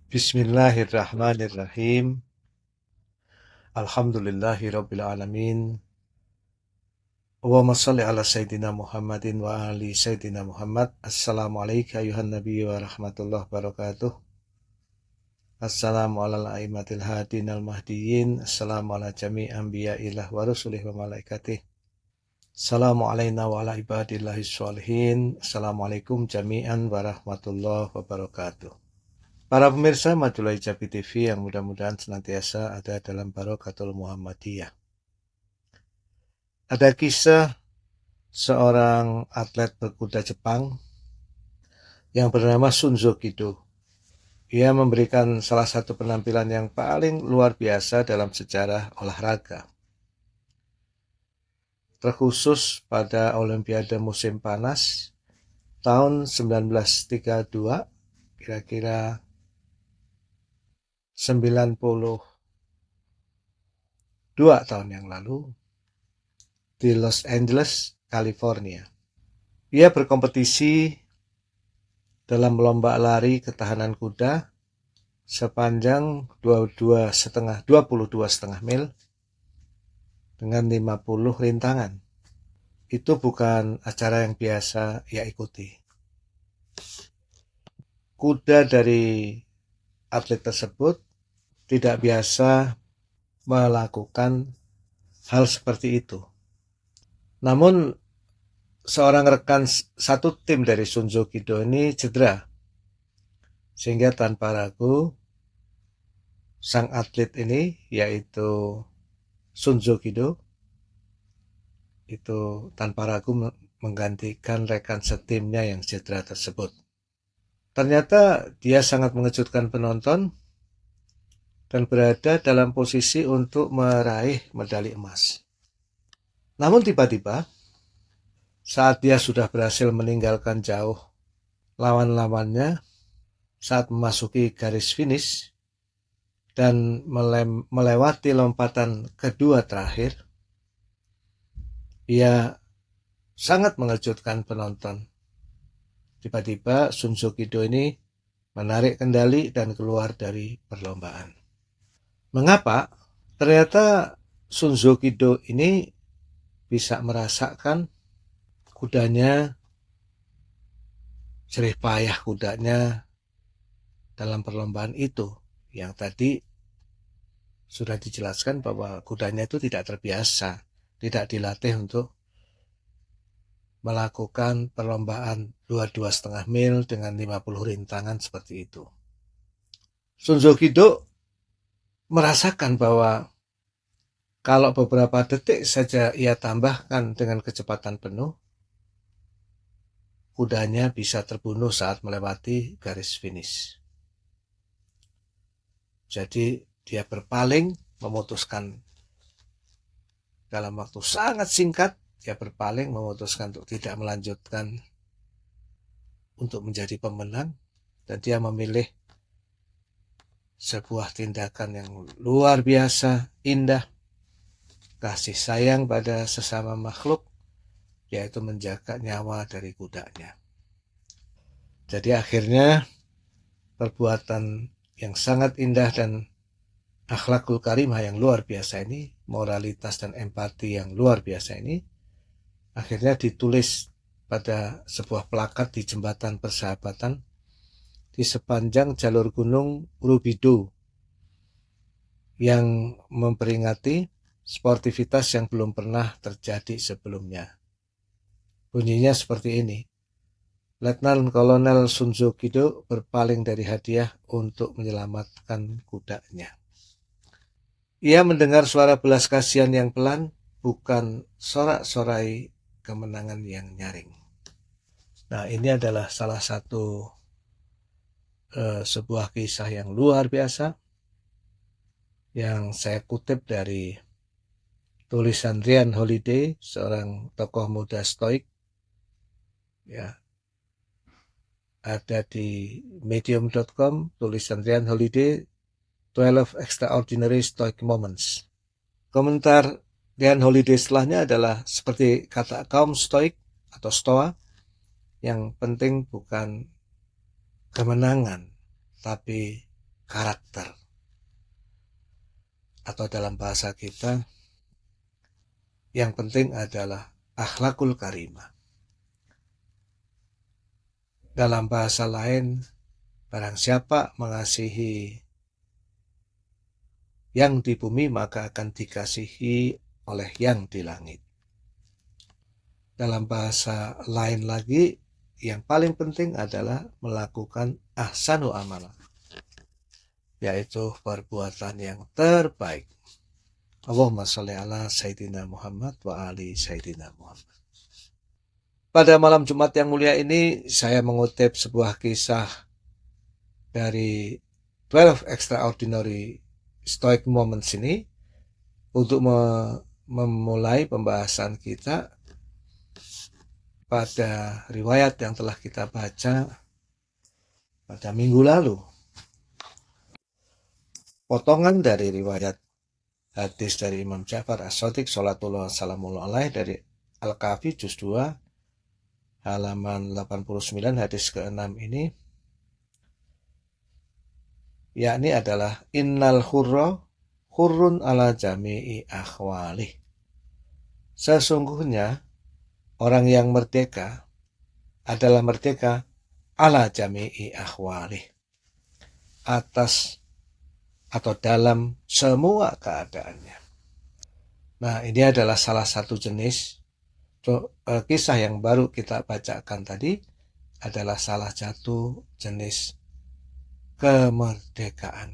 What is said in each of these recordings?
Bismillahirrahmanirrahim. Alhamdulillahirabbil alamin. Allahumma shalli ala sayyidina Muhammadin wa ali sayyidina Muhammad. Assalamualaikum ayuhan nabi wa rahmatullahi wabarakatuh. Assalamu ala a'immatil hadin al mahdiyin. Assalamu ala jami' anbiya'illah wa rusulih wa malaikatih. Assalamu alayna wa ala ibadillahi sholihin. Assalamualaikum jami'an warahmatullahi wabarakatuh. Para pemirsa Majulah Hijabi TV yang mudah-mudahan senantiasa ada dalam Barakatul Muhammadiyah. Ada kisah seorang atlet berkuda Jepang yang bernama Shunzo Kido. Ia memberikan salah satu penampilan yang paling luar biasa dalam sejarah olahraga. Terkhusus pada Olimpiade musim panas tahun 1932, kira-kira 92 tahun yang lalu di Los Angeles, California. Ia berkompetisi dalam lomba lari ketahanan kuda sepanjang 22,5 mil dengan 50 rintangan. Itu bukan acara yang biasa ia ikuti. Kuda dari atlet tersebut tidak biasa melakukan hal seperti itu. Namun seorang rekan satu tim dari Shunzo Kido ini cedera, sehingga tanpa ragu sang atlet ini, yaitu Shunzo Kido, itu tanpa ragu menggantikan rekan setimnya yang cedera tersebut. Ternyata dia sangat mengejutkan penonton dan berada dalam posisi untuk meraih medali emas. Namun tiba-tiba, saat dia sudah berhasil meninggalkan jauh lawan-lawannya, saat memasuki garis finish dan melewati lompatan kedua terakhir, ia sangat mengejutkan penonton. Tiba-tiba Shunzo Kido ini menarik kendali dan keluar dari perlombaan. Mengapa? Ternyata Shunzo Kido ini bisa merasakan kudanya, jerih payah kudanya dalam perlombaan itu. Yang tadi sudah dijelaskan bahwa kudanya itu tidak terbiasa, tidak dilatih untuk melakukan perlombaan 22,5 mil dengan 50 rintangan seperti itu. Shunzo Kido merasakan bahwa kalau beberapa detik saja ia tambahkan dengan kecepatan penuh, kudanya bisa terbunuh saat melewati garis finish. Jadi dia berpaling, memutuskan dalam waktu sangat singkat, dia berpaling memutuskan untuk tidak melanjutkan untuk menjadi pemenang, dan dia memilih sebuah tindakan yang luar biasa indah, kasih sayang pada sesama makhluk, yaitu menjaga nyawa dari kudanya. Jadi akhirnya perbuatan yang sangat indah dan akhlakul karimah yang luar biasa ini, moralitas dan empati yang luar biasa ini, akhirnya ditulis pada sebuah plakat di jembatan persahabatan di sepanjang jalur gunung Rubido yang memperingati sportivitas yang belum pernah terjadi sebelumnya. Bunyinya seperti ini: Letnan Kolonel Shunzo Kido berpaling dari hadiah untuk menyelamatkan kudanya. Ia mendengar suara belas kasihan yang pelan, bukan sorak-sorai kemenangan yang nyaring. Nah, ini adalah salah satu sebuah kisah yang luar biasa yang saya kutip dari tulisan Ryan Holiday, seorang tokoh muda stoik, ya, ada di medium.com, tulisan Ryan Holiday, 12 Extraordinary Stoic Moments. Komentar Ryan Holiday setelahnya adalah seperti kata kaum stoik atau stoa, yang penting bukan kemenangan, tapi karakter. Atau dalam bahasa kita, yang penting adalah akhlakul karimah. Dalam bahasa lain, barang siapa mengasihi yang di bumi, maka akan dikasihi oleh yang di langit. Dalam bahasa lain lagi, yang paling penting adalah melakukan ahsanu amalah, yaitu perbuatan yang terbaik. Allahumma sholli ala Sayyidina Muhammad wa ali Sayyidina Muhammad. Pada malam Jumat yang mulia ini, saya mengutip sebuah kisah dari 12 Extraordinary Stoic Moments ini untuk memulai pembahasan kita pada riwayat yang telah kita baca pada minggu lalu. Potongan dari riwayat hadis dari Imam Ja'far As-Shadiq Salatullah Salamullah alaih dari Al-Kahfi juz 2 halaman 89 hadis ke-6 ini, yakni adalah innal hurra hurrun ala jami'i akhwalih. Sesungguhnya orang yang merdeka adalah merdeka ala jami'i akhwalih, atas atau dalam semua keadaannya. Nah, ini adalah salah satu jenis kisah yang baru kita bacakan tadi, adalah salah satu jenis kemerdekaan.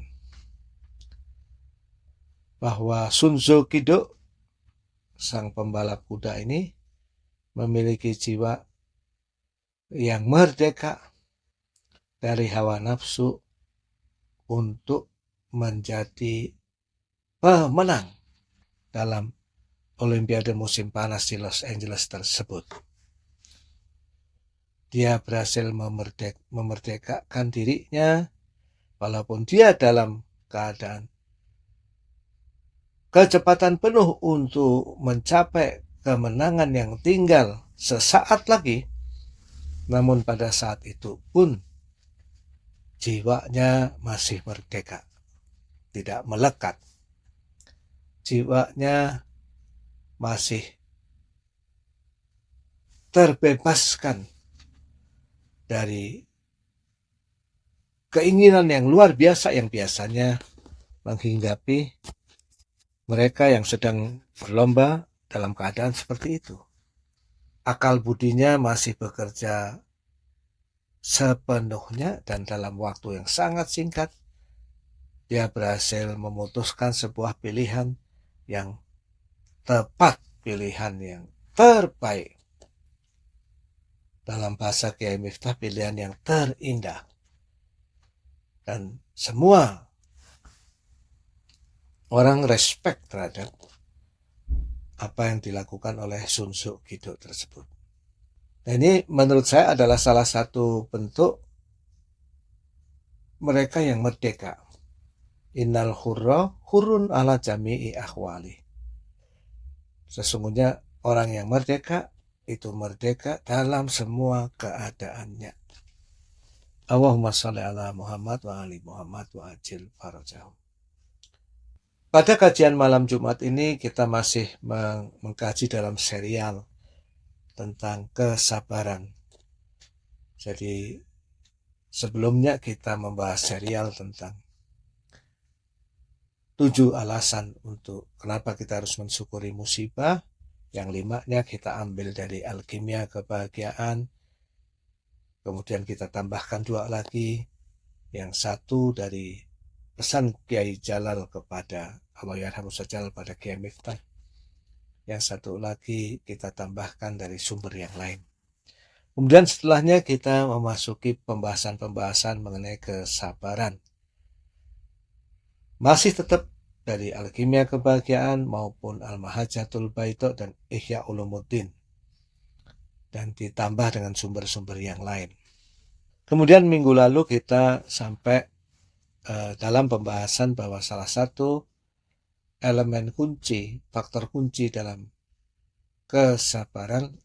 Bahwa Sun Tzu Kiduk, sang pembalap kuda ini, memiliki jiwa yang merdeka dari hawa nafsu untuk menjadi pemenang dalam Olimpiade musim panas di Los Angeles tersebut. Dia berhasil memerdekakan dirinya walaupun dia dalam keadaan kecepatan penuh untuk mencapai kemenangan yang tinggal sesaat lagi. Namun pada saat itu pun jiwanya masih merdeka, tidak melekat. Jiwanya masih terbebaskan dari keinginan yang luar biasa yang biasanya menghinggapi mereka yang sedang berlomba dalam keadaan seperti itu. Akal budinya masih bekerja sepenuhnya dan dalam waktu yang sangat singkat dia berhasil memutuskan sebuah pilihan yang tepat, pilihan yang terbaik. Dalam bahasa Kiai Miftah, pilihan yang terindah. Dan semua orang respect terhadap apa yang dilakukan oleh Sun Tzu Kiduk tersebut. Nah, ini menurut saya adalah salah satu bentuk mereka yang merdeka. Innal hurra hurrun ala jami'i akhwali. Sesungguhnya orang yang merdeka itu merdeka dalam semua keadaannya. Allahumma sholli ala Muhammad wa ali Muhammad wa ajil farajahum. Pada kajian malam Jumat ini kita masih mengkaji dalam serial tentang kesabaran. Jadi sebelumnya kita membahas serial tentang 7 alasan untuk kenapa kita harus mensyukuri musibah. Yang 5-nya kita ambil dari Alkimia Kebahagiaan. Kemudian kita tambahkan 2 lagi. Yang 1 dari pesan Kiai Jalal kepada Allahyarhamus Jalal pada Kiai Miftah. Yang 1 lagi kita tambahkan dari sumber yang lain. Kemudian setelahnya kita memasuki pembahasan-pembahasan mengenai kesabaran. Masih tetap dari Alkimia Kebahagiaan maupun Al-Mahajatul Baito dan Ihya Ulumuddin. Dan ditambah dengan sumber-sumber yang lain. Kemudian minggu lalu kita sampai dalam pembahasan bahwa salah satu elemen kunci, faktor kunci dalam kesabaran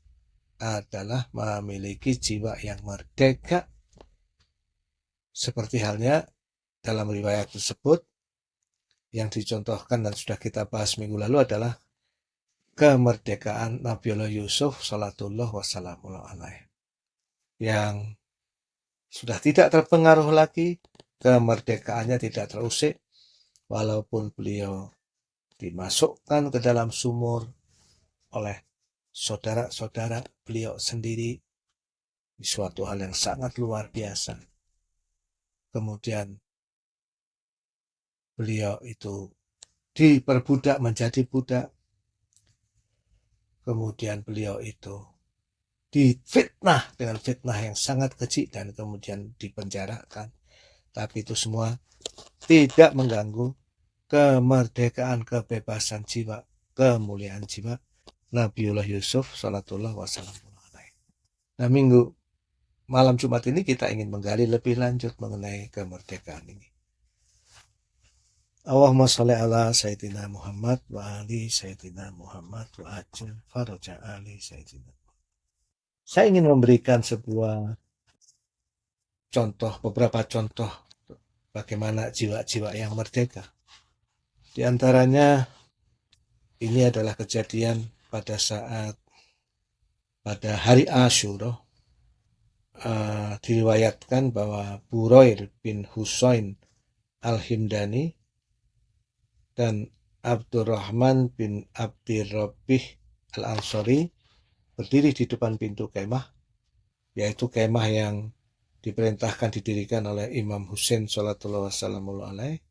adalah memiliki jiwa yang merdeka. Seperti halnya dalam riwayat tersebut yang dicontohkan dan sudah kita bahas minggu lalu adalah kemerdekaan Nabiullah Yusuf salatullah wassalamu alaih, yang sudah tidak terpengaruh lagi, kemerdekaannya tidak terusik, walaupun beliau dimasukkan ke dalam sumur oleh saudara-saudara beliau sendiri di suatu hal yang sangat luar biasa. Kemudian beliau itu diperbudak menjadi budak. Kemudian beliau itu difitnah dengan fitnah yang sangat keji dan kemudian dipenjarakan. Tapi itu semua tidak mengganggu kemerdekaan, kebebasan jiwa, kemuliaan jiwa Nabiullah Yusuf salatullah wassalamu alaih. Nah, malam Jumat ini kita ingin menggali lebih lanjut mengenai kemerdekaan ini. Allahumma sholli ala Sayyidina Muhammad wa ali Sayyidina Muhammad wa ajil faraja ali Sayyidina. Saya ingin memberikan beberapa contoh bagaimana jiwa-jiwa yang merdeka. Di antaranya ini adalah kejadian pada hari Asyura. Diriwayatkan bahwa Burair bin Husain Al-Himdani dan Abdurrahman bin Abdirrabih Al-Ansari berdiri di depan pintu kemah, yaitu kemah yang diperintahkan didirikan oleh Imam Husain salatullah wassalamu alaih.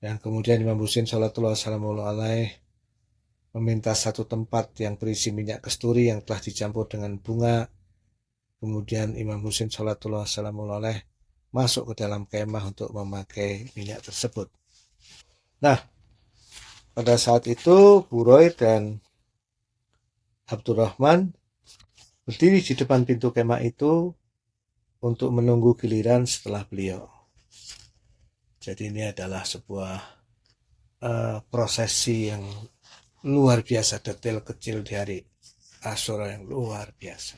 Dan kemudian Imam Husain salatullah wassalamu alaih meminta satu tempat yang berisi minyak kasturi yang telah dicampur dengan bunga. Kemudian Imam Husain salatullah wassalamu alaih masuk ke dalam kemah untuk memakai minyak tersebut. Nah, pada saat itu Burair dan Abdurrahman berdiri di depan pintu kemah itu untuk menunggu giliran setelah beliau. Jadi ini adalah sebuah prosesi yang luar biasa, detail kecil di hari Asyura yang luar biasa.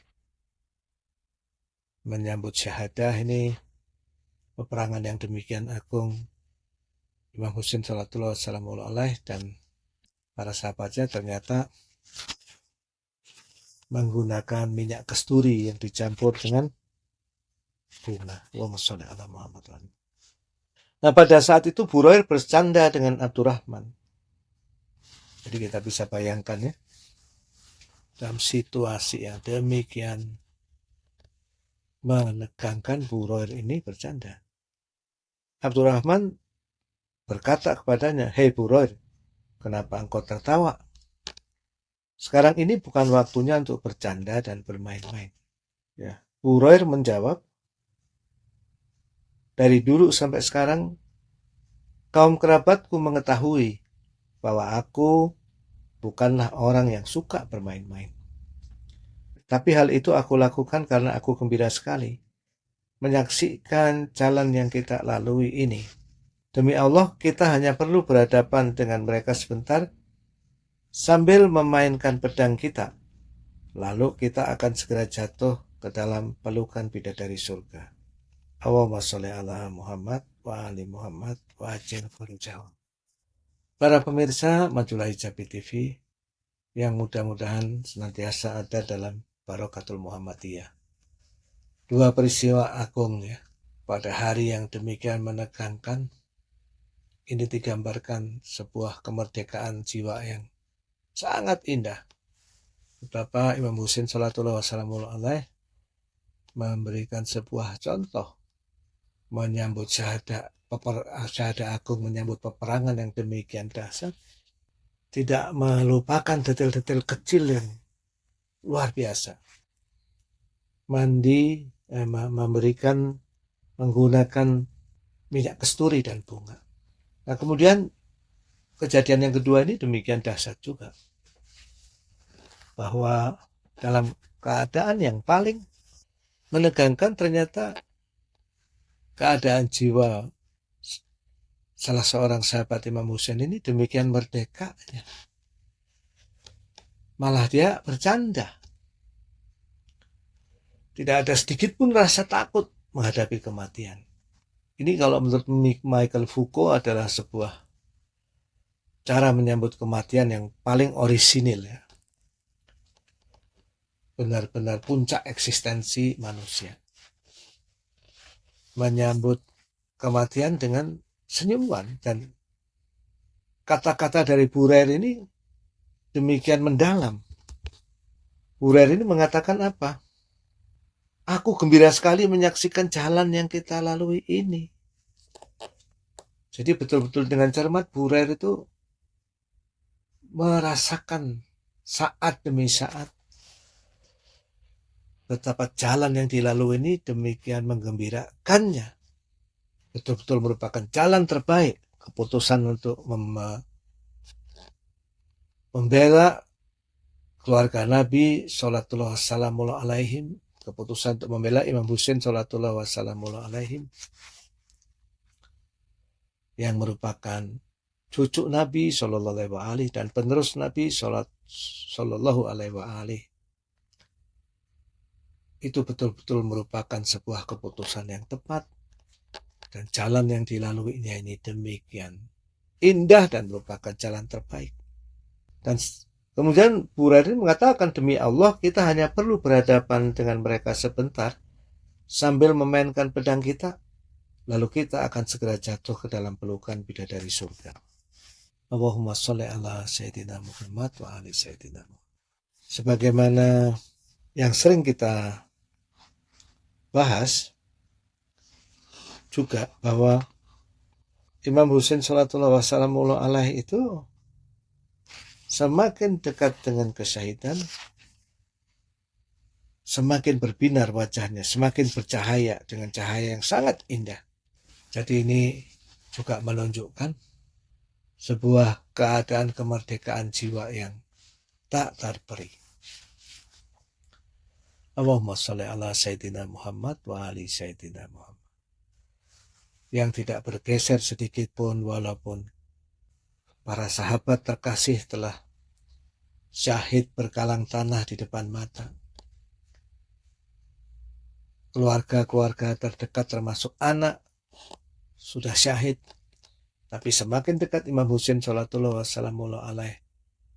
Menyambut syahadah ini, peperangan yang demikian agung, Imam Husain salatullah wassalamu alaih dan para sahabatnya ternyata menggunakan minyak kasturi yang dicampur dengan bunga. Allahumma sholli ala Muhammad. Nah, pada saat itu Burair bercanda dengan Abdurrahman. Jadi kita bisa bayangkan ya, dalam situasi yang demikian menegangkan, Burair ini bercanda. Abdurrahman berkata kepadanya, "Hei Burair, kenapa engkau tertawa? Sekarang ini bukan waktunya untuk bercanda dan bermain-main." Ya, Burair menjawab, "Dari dulu sampai sekarang, kaum kerabatku mengetahui bahwa aku bukanlah orang yang suka bermain-main. Tapi hal itu aku lakukan karena aku gembira sekali menyaksikan jalan yang kita lalui ini. Demi Allah, kita hanya perlu berhadapan dengan mereka sebentar sambil memainkan pedang kita. Lalu kita akan segera jatuh ke dalam pelukan bidadari surga. Allahumma sholli ala Muhammad wa ali Muhammad wa ajil farajahum." Para pemirsa Majulah Hijabi TV yang mudah-mudahan senantiasa ada dalam Barokatul Muhammadiyah. Dua peristiwa agung ya, pada hari yang demikian menegangkan, ini digambarkan sebuah kemerdekaan jiwa yang sangat indah. Betapa Imam Husain salatullah wassalamu alaih memberikan sebuah contoh menyambut syahadah agung, menyambut peperangan yang demikian dahsyat, tidak melupakan detail-detail kecil yang luar biasa. Menggunakan minyak kasturi dan bunga. Nah, kemudian kejadian yang kedua ini demikian dahsyat juga, bahwa dalam keadaan yang paling menegangkan, ternyata keadaan jiwa salah seorang sahabat Imam Husain ini demikian merdekanya. Malah dia bercanda. Tidak ada sedikit pun rasa takut menghadapi kematian. Ini kalau menurut Michael Foucault adalah sebuah cara menyambut kematian yang paling orisinil ya. Benar-benar puncak eksistensi manusia. Menyambut kematian dengan senyuman, dan kata-kata dari Burer ini demikian mendalam. Burer ini mengatakan apa? Aku gembira sekali menyaksikan jalan yang kita lalui ini. Jadi betul-betul dengan cermat Burer itu merasakan saat demi saat betapa jalan yang dilalui ini demikian menggembirakannya. Betul-betul merupakan jalan terbaik. Keputusan untuk membela keluarga Nabi Salatullah Wassalamullah alaihim, keputusan untuk membela Imam Husain Salatullah Wassalamullah alaihim, yang merupakan cucu Nabi Sallallahu Alaihi Wasallam dan penerus Nabi Sallallahu Alaihi Wasallam. Itu betul-betul merupakan sebuah keputusan yang tepat, dan jalan yang dilaluinya ini demikian indah dan merupakan jalan terbaik. Dan kemudian Buradin mengatakan, demi Allah kita hanya perlu berhadapan dengan mereka sebentar sambil memainkan pedang kita, lalu kita akan segera jatuh ke dalam pelukan bidadari surga. Allahumma sholli ala Sayyidina Muhammad wa ali Sayyidina Muhammad. Sebagaimana yang sering kita bahas juga bahwa Imam Husain Salatullah Wassalamullah alaih itu semakin dekat dengan kesyahidan, semakin berbinar wajahnya, semakin bercahaya dengan cahaya yang sangat indah. Jadi ini juga menunjukkan sebuah keadaan kemerdekaan jiwa yang tak terperi. Allahumma sholli ala Sayyidina Muhammad wa ali Sayyidina Muhammad. Yang tidak bergeser sedikit pun walaupun para sahabat terkasih telah syahid berkalang tanah di depan mata. Keluarga-keluarga terdekat termasuk anak sudah syahid. Tapi semakin dekat Imam Husain Salatullah Wassalamullah alaih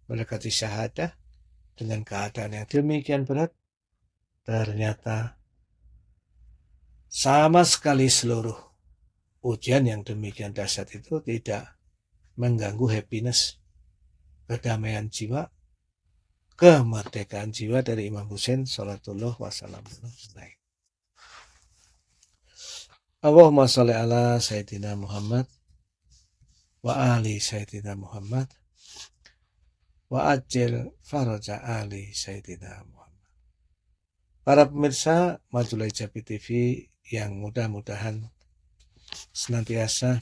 mendekati syahadah dengan keadaan yang demikian berat, ternyata sama sekali seluruh ujian yang demikian dahsyat itu tidak mengganggu happiness, kedamaian jiwa, kemerdekaan jiwa dari Imam Husain Salatullah Wassalamullah alaih. Allahumma sholli ala Sayyidina Muhammad wa ali Sayyidina Muhammad wa ajil faraja ali Sayyidina Muhammad. Para pemirsa Majulah Hijabi TV yang mudah-mudahan senantiasa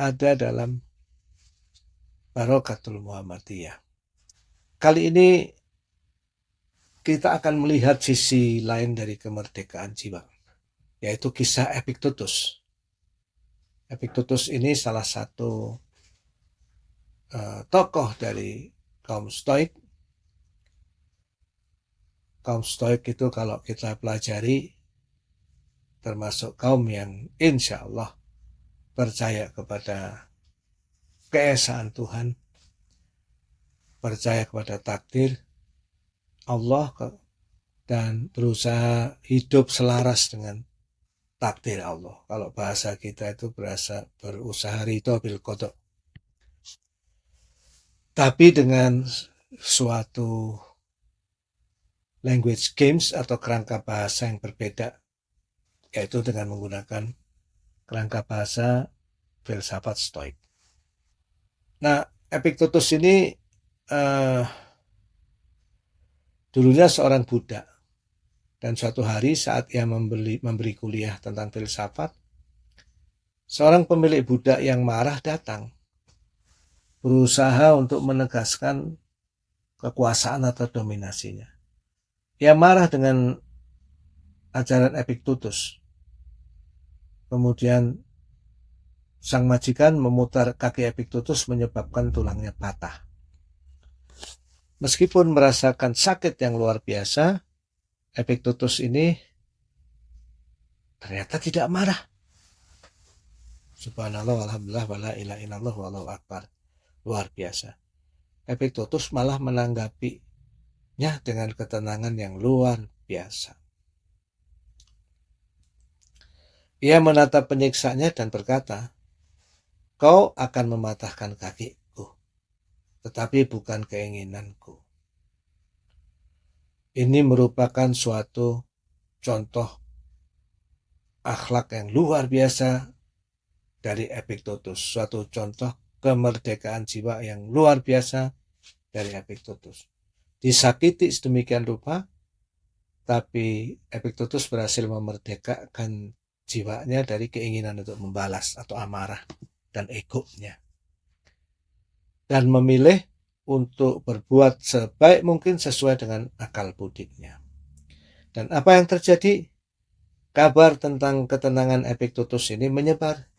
ada dalam Barokatul Muhammadiyah. Kali ini kita akan melihat sisi lain dari kemerdekaan jiwa, yaitu kisah Epictetus. Epictetus ini salah satu tokoh dari kaum Stoik. Kaum Stoik itu kalau kita pelajari termasuk kaum yang insya Allah percaya kepada keesaan Tuhan, percaya kepada takdir Allah, dan berusaha hidup selaras dengan takdir Allah. Kalau bahasa kita itu berusaha ridho bil qada. Tapi dengan suatu language games atau kerangka bahasa yang berbeda, yaitu dengan menggunakan kerangka bahasa filsafat Stoik. Nah, Epictetus ini dulunya seorang budak, dan suatu hari saat ia memberi kuliah tentang filsafat, seorang pemilik budak yang marah datang, berusaha untuk menegaskan kekuasaan atau dominasinya. Ia marah dengan ajaran Epictetus. Kemudian sang majikan memutar kaki Epictetus menyebabkan tulangnya patah. Meskipun merasakan sakit yang luar biasa, Epictetus ini ternyata tidak marah. Subhanallah, alhamdulillah, wala ilaha illallah, wallahu akbar. Luar biasa. Epiktetus malah menanggapinya dengan ketenangan yang luar biasa. Ia menatap penyiksanya dan berkata, "Kau akan mematahkan kakiku, tetapi bukan keinginanku." Ini merupakan suatu contoh akhlak yang luar biasa dari Epiktetus, suatu contoh kemerdekaan jiwa yang luar biasa dari Epiktetus. Disakiti sedemikian rupa, tapi Epiktetus berhasil memerdekakan jiwanya dari keinginan untuk membalas atau amarah dan egonya, dan memilih untuk berbuat sebaik mungkin sesuai dengan akal budinya. Dan apa yang terjadi? Kabar tentang ketenangan Epiktetus ini menyebar,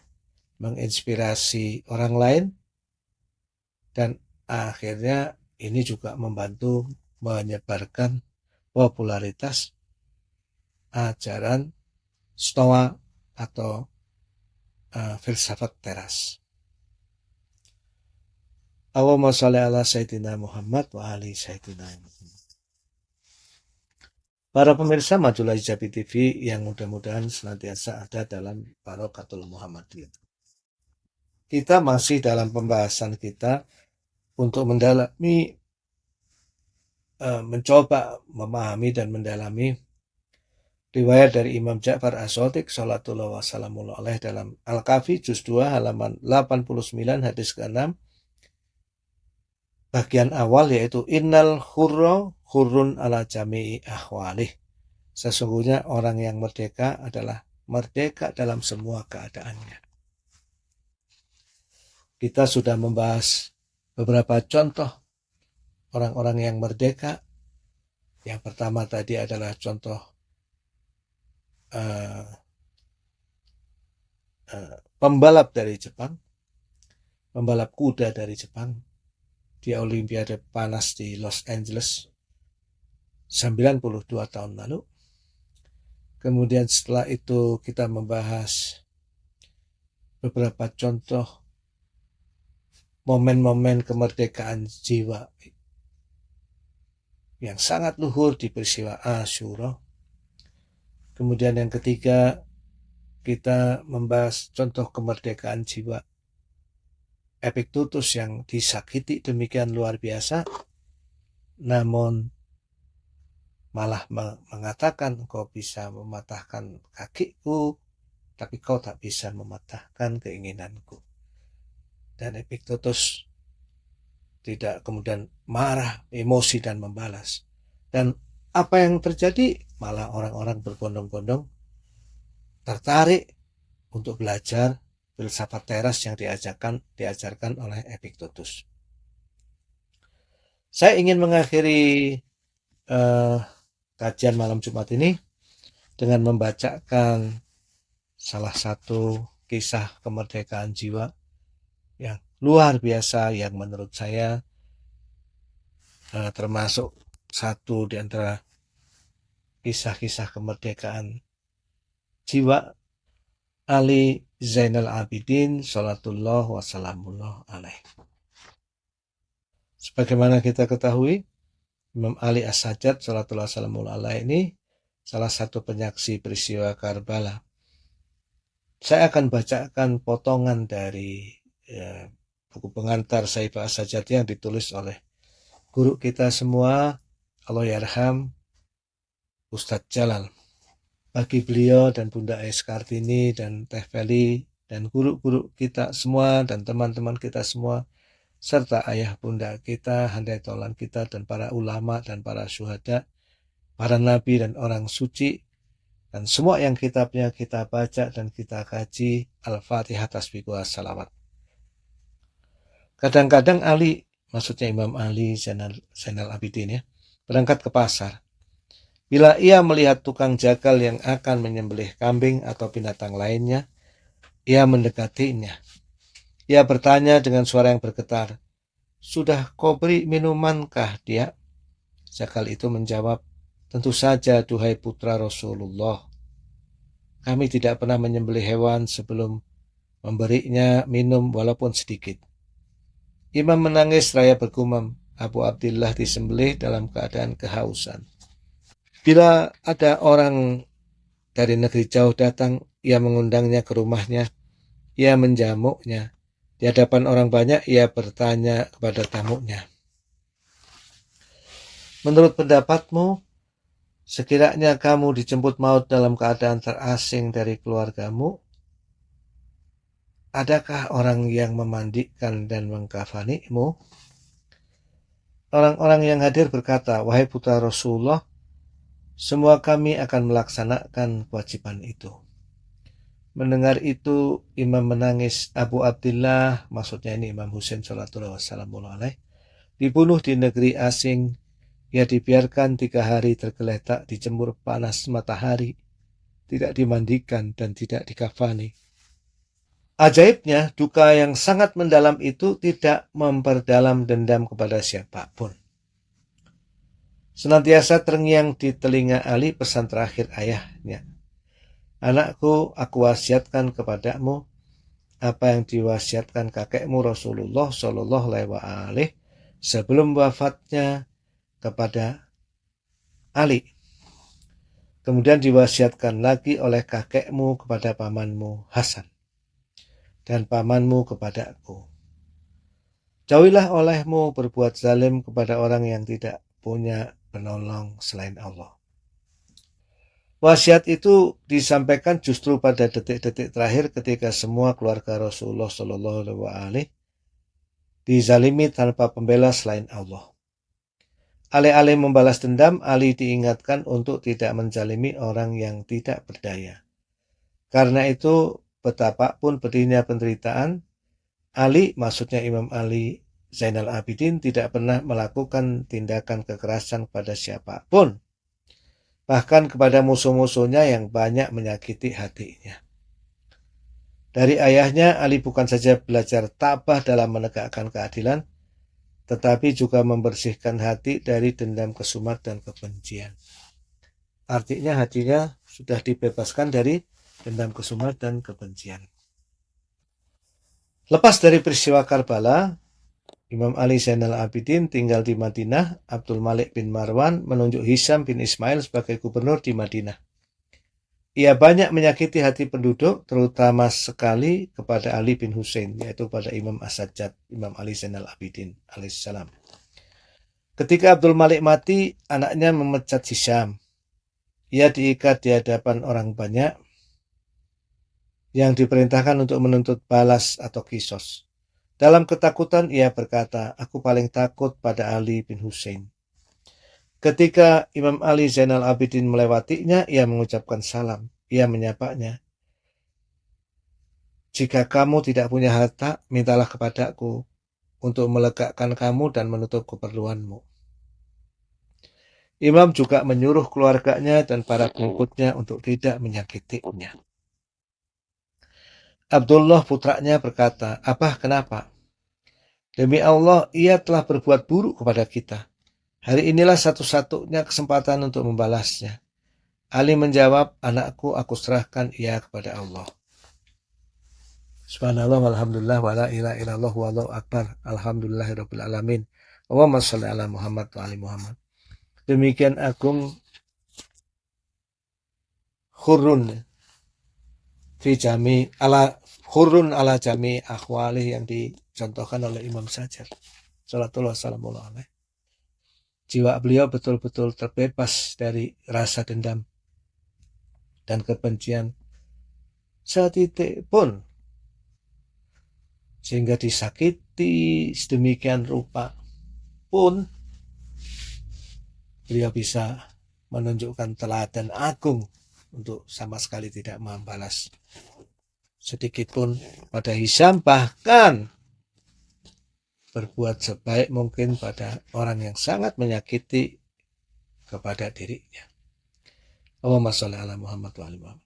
menginspirasi orang lain, dan akhirnya ini juga membantu menyebarkan popularitas ajaran Stoa atau filsafat teras. Allahumma sholli ala Sayyidina Muhammad wa ali Sayyidina Muhammad. Para pemirsa Majulah Hijabi TV yang mudah-mudahan senantiasa ada dalam Barakatul Muhammadiyah. Kita masih dalam pembahasan kita untuk mendalami, mencoba memahami dan mendalami riwayat dari Imam Ja'far As-Shadiq Salatullah wassalamualaihi alaih dalam Al-Kafi Juz 2 halaman 89 hadis ke-6, bagian awal, yaitu innal hurra hurrun ala jami'i ahwalih. Sesungguhnya orang yang merdeka adalah merdeka dalam semua keadaannya. Kita sudah membahas beberapa contoh orang-orang yang merdeka. Yang pertama tadi adalah contoh pembalap dari Jepang, pembalap kuda dari Jepang di Olimpiade panas di Los Angeles 92 tahun lalu. Kemudian setelah itu kita membahas beberapa contoh momen-momen kemerdekaan jiwa yang sangat luhur di peristiwa Asyura. Kemudian yang ketiga, kita membahas contoh kemerdekaan jiwa Epiktetus yang disakiti demikian luar biasa, namun malah mengatakan, "Kau bisa mematahkan kakiku, tapi kau tak bisa mematahkan keinginanku." Dan Epiktetus tidak kemudian marah, emosi, dan membalas. Dan apa yang terjadi? Malah orang-orang berbondong-bondong tertarik untuk belajar filsafat teras yang diajarkan oleh Epiktetus. Saya ingin mengakhiri kajian malam Jumat ini dengan membacakan salah satu kisah kemerdekaan jiwa yang luar biasa, yang menurut saya termasuk satu di antara kisah-kisah kemerdekaan jiwa Ali Zainal Abidin Salatullah wassalamullah alaih. Sebagaimana kita ketahui, Imam Ali As-Sajjad Salatullah wassalamullah alaih ini salah satu penyaksi peristiwa Karbala. Saya akan bacakan potongan dari buku pengantar Saifah As-Sajjad yang ditulis oleh guru kita semua, Allahyarham, Ustadz Jalal. Bagi beliau dan Bunda Es Kartini dan Teh Feli dan guru-guru kita semua dan teman-teman kita semua, serta ayah bunda kita, handai taulan kita, dan para ulama dan para syuhada, para nabi dan orang suci, dan semua yang kitabnya kita baca dan kita kaji. Al-Fatihah, tasbih, salawat. Kadang-kadang Ali, maksudnya Imam Ali Zainal Abidin ya, berangkat ke pasar. Bila ia melihat tukang jagal yang akan menyembelih kambing atau binatang lainnya, ia mendekatinya. Ia bertanya dengan suara yang bergetar, "Sudah kau beri minumankah dia?" Jagal itu menjawab, "Tentu saja, duhai putra Rasulullah. Kami tidak pernah menyembelih hewan sebelum memberinya minum walaupun sedikit. Imam menangis seraya bergumam, Abu Abdillah disembelih dalam keadaan kehausan. Bila ada orang dari negeri jauh datang, ia mengundangnya ke rumahnya, ia menjamuknya. Di hadapan orang banyak, ia bertanya kepada tamunya, menurut pendapatmu, sekiranya kamu dijemput maut dalam keadaan terasing dari keluargamu, adakah orang yang memandikan dan mengkafanimu? Orang-orang yang hadir berkata, wahai putra Rasulullah, semua kami akan melaksanakan kewajiban itu. Mendengar itu, Imam menangis. Abu Abdillah, maksudnya ini Imam Husain sallallahu wasallam, dibunuh di negeri asing. Ia dibiarkan 3 hari tergeletak dijemur panas matahari, tidak dimandikan dan tidak dikafani. Ajaibnya, duka yang sangat mendalam itu tidak memperdalam dendam kepada siapapun. Senantiasa terngiang di telinga Ali pesan terakhir ayahnya. Anakku, aku wasiatkan kepadamu apa yang diwasiatkan kakekmu Rasulullah Shallallahu Alaihi Wasallam sebelum wafatnya kepada Ali. Kemudian diwasiatkan lagi oleh kakekmu kepada pamanmu Hasan dan pamanmu kepadaku. Jauhilah olehmu berbuat zalim kepada orang yang tidak punya penolong selain Allah. Wasiat itu disampaikan justru pada detik-detik terakhir ketika semua keluarga Rasulullah Shallallahu Alaihi Wasallam dizalimi tanpa pembela selain Allah. Alih-alih membalas dendam, Ali diingatkan untuk tidak menzalimi orang yang tidak berdaya. Karena itu, betapapun pedihnya penderitaan, Ali, maksudnya Imam Ali Zainal Abidin, tidak pernah melakukan tindakan kekerasan pada siapapun, bahkan kepada musuh-musuhnya yang banyak menyakiti hatinya. Dari ayahnya, Ali bukan saja belajar tabah dalam menegakkan keadilan, tetapi juga membersihkan hati dari dendam kesumat dan kebencian. Artinya hatinya sudah dibebaskan dari dendam kesumat dan kebencian. Lepas dari peristiwa Karbala, Imam Ali Zainal Abidin tinggal di Madinah. Abdul Malik bin Marwan menunjuk Hisham bin Ismail sebagai gubernur di Madinah. Ia banyak menyakiti hati penduduk, terutama sekali kepada Ali bin Husain, yaitu pada Imam As-Sajjad, Imam Ali Zainal Abidin alaihissalam. Ketika Abdul Malik mati, anaknya memecat Hisham. Ia diikat di hadapan orang banyak yang diperintahkan untuk menuntut balas atau kisos. Dalam ketakutan ia berkata, aku paling takut pada Ali bin Husain. Ketika Imam Ali Zainal Abidin melewatinya, ia mengucapkan salam. Ia menyapanya, jika kamu tidak punya harta, mintalah kepadaku untuk melegakan kamu dan menutup keperluanmu. Imam juga menyuruh keluarganya dan para pengikutnya untuk tidak menyakitinya. Abdullah putranya berkata, Abah, kenapa? Demi Allah, ia telah berbuat buruk kepada kita. Hari inilah satu-satunya kesempatan untuk membalasnya. Ali menjawab, anakku, aku serahkan ia kepada Allah. Subhanallah, walhamdulillah, wa la ilaha illallah, wallahu akbar, alhamdulillahirabbil alamin. Allahumma shalli ala Muhammad wa ali Muhammad. Demikian agung khurrun fi jami ala khurrun ala jami akhwali yang dicontohkan oleh Imam Sajjad sallallahu alaihi. Jiwa beliau betul-betul terbebas dari rasa dendam dan kebencian setitik pun, sehingga disakiti sedemikian rupa pun beliau bisa menunjukkan teladan agung untuk sama sekali tidak membalas sedikit pun pada Hisham, bahkan berbuat sebaik mungkin pada orang yang sangat menyakiti kepada dirinya. Allahumma sholli ala Muhammad wa ali Muhammad.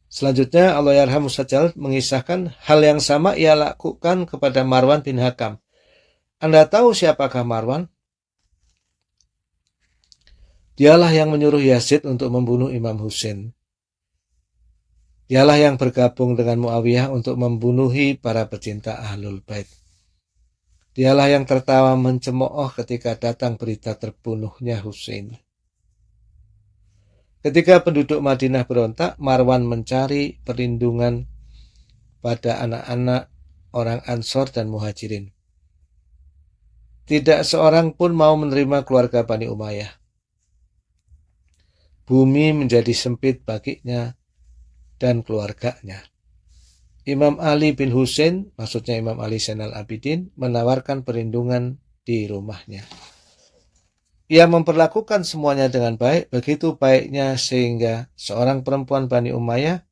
Selanjutnya Allah yarhamu Sajjal mengisahkan hal yang sama ia lakukan kepada Marwan bin Hakam. Anda tahu siapakah Marwan? Dialah yang menyuruh Yazid untuk membunuh Imam Husain. Dialah yang bergabung dengan Muawiyah untuk membunuhi para pecinta Ahlul Bait. Dialah yang tertawa mencemooh ketika datang berita terbunuhnya Husain. Ketika penduduk Madinah berontak, Marwan mencari perlindungan pada anak-anak orang Ansor dan Muhajirin. Tidak seorang pun mau menerima keluarga Bani Umayyah. Bumi menjadi sempit baginya dan keluarganya. Imam Ali bin Husain, maksudnya Imam Ali Zainal Abidin, menawarkan perlindungan di rumahnya. Ia memperlakukan semuanya dengan baik, begitu baiknya sehingga seorang perempuan Bani Umayyah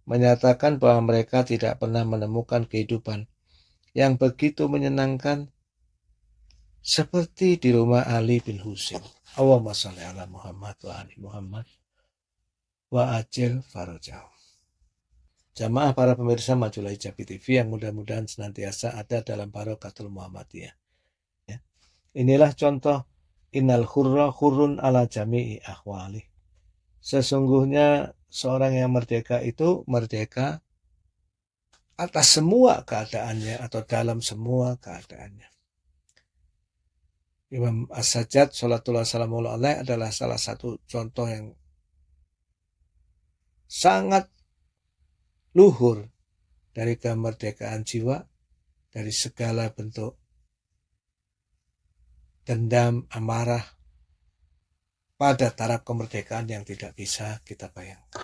menyatakan bahwa mereka tidak pernah menemukan kehidupan yang begitu menyenangkan seperti di rumah Ali bin Husain. Allahumma sholli ala Muhammad wa ali Muhammad wa ajil farajah. Jamaah para pemirsa Majulah Hijabi TV yang mudah-mudahan senantiasa ada dalam Barokatul Muhammadiyah. Inilah contoh innal hurra hurrun ala jami'i ahwali. Sesungguhnya seorang yang merdeka itu merdeka atas semua keadaannya atau dalam semua keadaannya. Imam As-Sajjad Salatullah Salamullah alaih adalah salah satu contoh yang sangat luhur dari kemerdekaan jiwa, dari segala bentuk dendam, amarah, pada taraf kemerdekaan yang tidak bisa kita bayangkan.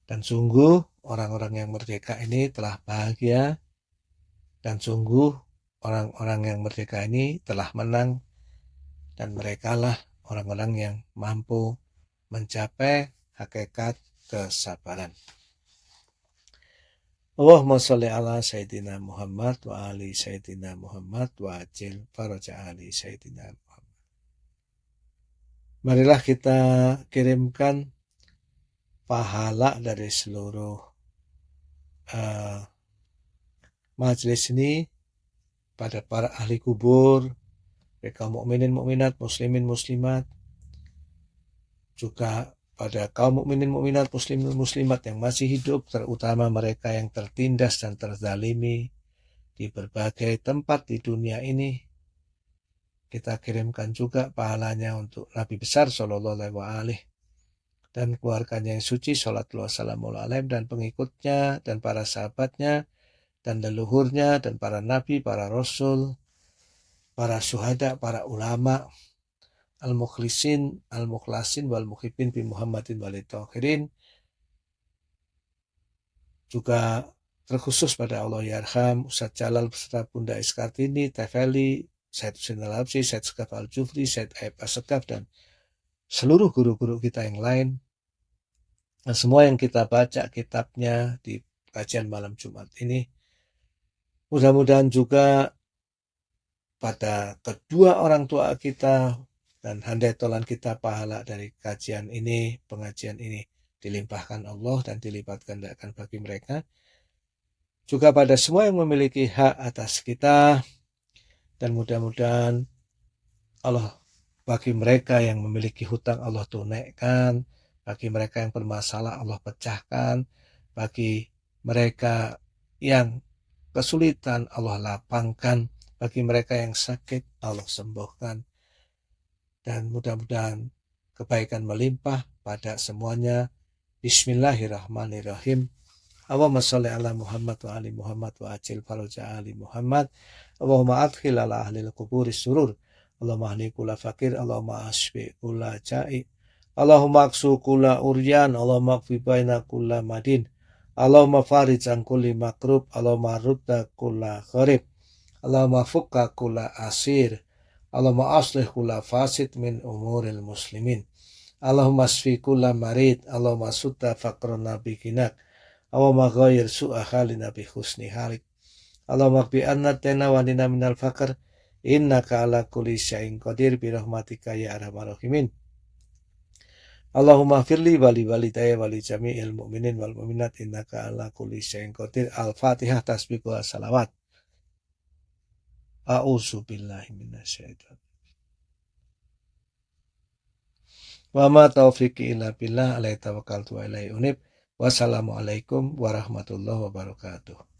Dan sungguh orang-orang yang merdeka ini telah bahagia, dan sungguh orang-orang yang merdeka ini telah menang, dan merekalah orang-orang yang mampu mencapai hakikat kesabaran. Allahumma sholli ala Sayyidina Muhammad wa ali Sayyidina Muhammad wa ajil faraja ali Sayyidina Muhammad. Marilah kita kirimkan pahala dari seluruh majelis ini pada para ahli kubur, kaum mukminin mukminat, muslimin muslimat, juga pada kaum mukminin mukminat, muslimin muslimat yang masih hidup, terutama mereka yang tertindas dan terzalimi di berbagai tempat di dunia ini. Kita kirimkan juga pahalanya untuk Nabi besar sallallahu alaihi wasallam dan keluarganya yang suci salatullah salamullah alaihim dan pengikutnya dan para sahabatnya dan leluhurnya dan para nabi, para rasul, para syuhada, para ulama, al-mukhlisin, al-mukhlasin wal muhibbin bi Muhammadin wal tahirin. Juga terkhusus pada Allah yarham Ustaz Jalal beserta Bunda Iskartini, Tefeli, Said Husain Al-Habsyi, Said Sekaf Al-Jufri, Said Aib As-Sekaf, dan seluruh guru-guru kita yang lain. Dan semua yang kita baca kitabnya di kajian malam Jumat ini, mudah-mudahan juga pada kedua orang tua kita dan handai tolan kita pahala dari kajian ini, pengajian ini dilimpahkan Allah dan dilipat gandakan bagi mereka. Juga pada semua yang memiliki hak atas kita, dan mudah-mudahan Allah bagi mereka yang memiliki hutang Allah tunaikan, bagi mereka yang bermasalah Allah pecahkan, bagi mereka yang kesulitan Allah lapangkan, bagi mereka yang sakit Allah sembuhkan, dan mudah-mudahan kebaikan melimpah pada semuanya. Bismillahirrahmanirrahim. Allahumma sholli ala Muhammad wa ali Muhammad wa ajil faraja ali Muhammad. Allahumma adkhil ala ahlil quburi surur. Allahumma ahli kula fakir. Allahumma asfi kula ja'i. Allahumma aksu kula uryan. Allahumma akfi baina kula madin. Allahumma farij an kulli makrub. Allahumma rudda kula gharib. Allahumma fukka kula asir. Allahumma aslih kula fasid min umuril muslimin. Allahumma asfi kula marid. Allahumma sutta faqrana bikinak. Allahumma ghayyir su'a halina bi husni halik. Allahumma qbi anna tena wa nina minal faqr. Innaka ala kulli syai'in qadir bi rahmatika ya arhamar rahimin. Allahumma firli wali walidayya wali jami'il mu'minin wal mu'minat innaka ala kulli syai'in qadir. Al-Fatihah tasbih wa salawat. A'udzu billahi minasyaitonir. Wa ma taufiqi illa billah alaihi tawakkaltu wa ilaihi unib. Wassalamualaikum warahmatullahi wabarakatuh.